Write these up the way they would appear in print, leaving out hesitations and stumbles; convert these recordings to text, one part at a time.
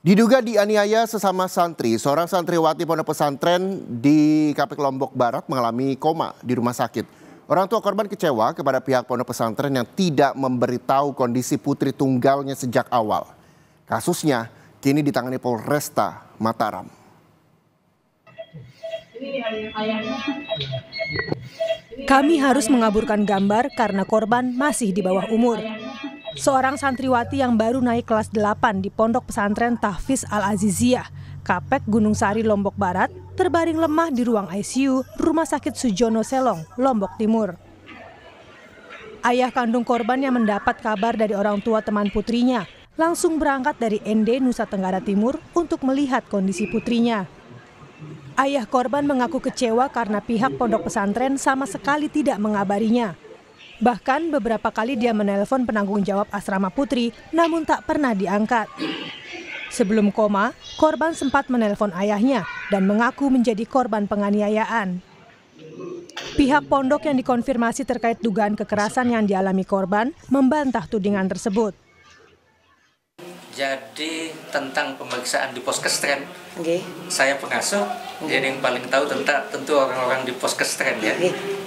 Diduga dianiaya sesama santri, seorang santriwati pondok pesantren di KPK Lombok Barat mengalami koma di rumah sakit. Orang tua korban kecewa kepada pihak pondok pesantren yang tidak memberitahu kondisi putri tunggalnya sejak awal. Kasusnya kini ditangani Polresta Mataram. Kami harus mengaburkan gambar karena korban masih di bawah umur. Seorang santriwati yang baru naik kelas 8 di Pondok Pesantren Tahfiz Al-Aziziyah, KPK Gunung Sari, Lombok Barat, terbaring lemah di ruang ICU Rumah Sakit Sujono Selong, Lombok Timur. Ayah kandung korban yang mendapat kabar dari orang tua teman putrinya langsung berangkat dari ND Nusa Tenggara Timur untuk melihat kondisi putrinya. Ayah korban mengaku kecewa karena pihak pondok pesantren sama sekali tidak mengabarinya. Bahkan beberapa kali dia menelpon penanggung jawab asrama putri, namun tak pernah diangkat. Sebelum koma, korban sempat menelpon ayahnya dan mengaku menjadi korban penganiayaan. Pihak pondok yang dikonfirmasi terkait dugaan kekerasan yang dialami korban membantah tudingan tersebut. Jadi tentang pemeriksaan di Poskestren, saya pengasuh, jadi yang paling tahu tentu orang-orang di Poskestren ya.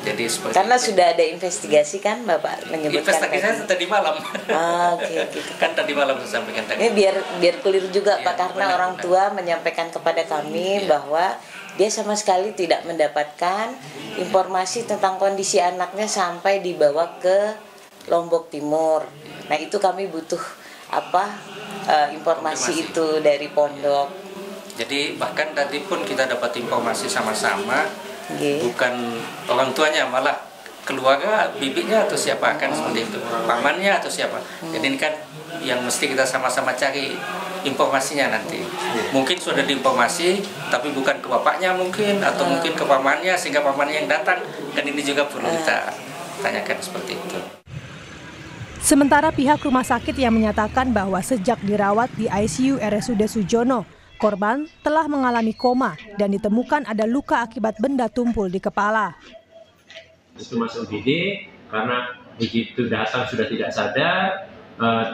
Jadi seperti karena itu. Sudah ada investigasi kan Bapak menyebutkan investigasi tadi malam. Gitu. Kan tadi malam saya sampaikan tadi. Ini biar clear juga Pak, karena benar, orang tua menyampaikan kepada kami bahwa dia sama sekali tidak mendapatkan informasi tentang kondisi anaknya sampai dibawa ke Lombok Timur. Nah itu kami butuh informasi itu dari pondok. Jadi bahkan tadi pun kita dapat informasi sama-sama, bukan orang tuanya, malah keluarga, bibinya atau siapa kan seperti itu, pamannya atau siapa. Jadi ini kan yang mesti kita sama-sama cari informasinya nanti. Mungkin sudah diinformasi, tapi bukan ke bapaknya mungkin, atau mungkin ke pamannya sehingga pamannya yang datang. Kan ini juga perlu kita tanyakan seperti itu. Sementara pihak rumah sakit yang menyatakan bahwa sejak dirawat di ICU RSUD Sujono, korban telah mengalami koma dan ditemukan ada luka akibat benda tumpul di kepala. Itu masuk UGD karena begitu datang sudah tidak sadar,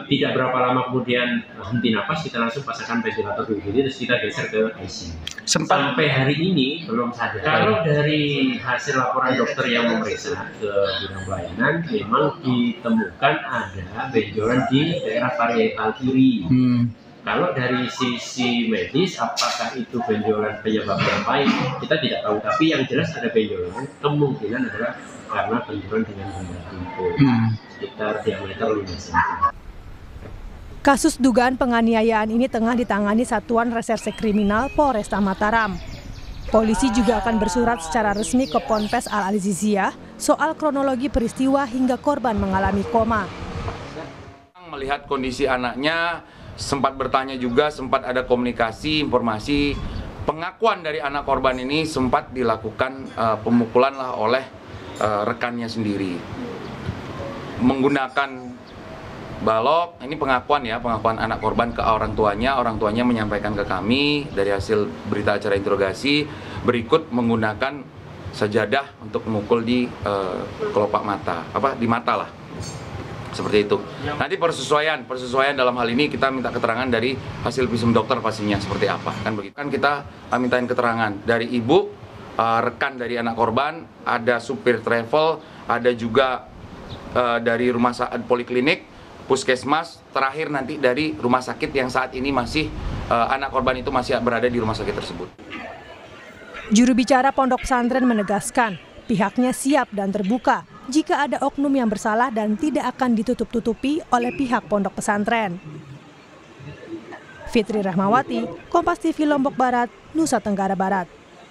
tidak berapa lama kemudian henti napas, kita langsung pasangkan ventilator di UGD terus kita geser ke ICU. Sampai hari ini belum sadar. Kalau dari hasil laporan dokter yang memeriksa ke bidang pelayanan, memang ditemukan ada benjolan di daerah parietal kiri. Kalau dari sisi medis, apakah itu benjolan penyebabnya apa? Kita tidak tahu. Tapi yang jelas ada benjolan. Kemungkinan adalah karena benjolan dengan benda tumpul, sekitar diameter 5 cm. Kasus dugaan penganiayaan ini tengah ditangani Satuan Reserse Kriminal Polresta Mataram. Polisi juga akan bersurat secara resmi ke Ponpes Al-Aziziyah soal kronologi peristiwa hingga korban mengalami koma. Melihat kondisi anaknya, sempat bertanya juga, sempat ada komunikasi, informasi, pengakuan dari anak korban ini sempat dilakukan pemukulan lah oleh rekannya sendiri. Menggunakan balok, ini pengakuan anak korban ke orang tuanya menyampaikan ke kami dari hasil berita acara interogasi, berikut menggunakan sajadah untuk memukul di kelopak mata, di mata lah. Seperti itu. Nanti persesuaian dalam hal ini kita minta keterangan dari hasil visum dokter pastinya seperti apa. Kan begitu. Kan kita mintain keterangan dari ibu, rekan dari anak korban, ada supir travel, ada juga dari rumah sakit poliklinik, puskesmas, terakhir nanti dari rumah sakit yang saat ini masih anak korban itu masih berada di rumah sakit tersebut. Juru bicara Pondok Pesantren menegaskan pihaknya siap dan terbuka jika ada oknum yang bersalah dan tidak akan ditutup-tutupi oleh pihak Pondok Pesantren. Fitri Rahmawati, Kompas TV Lombok Barat, Nusa Tenggara Barat.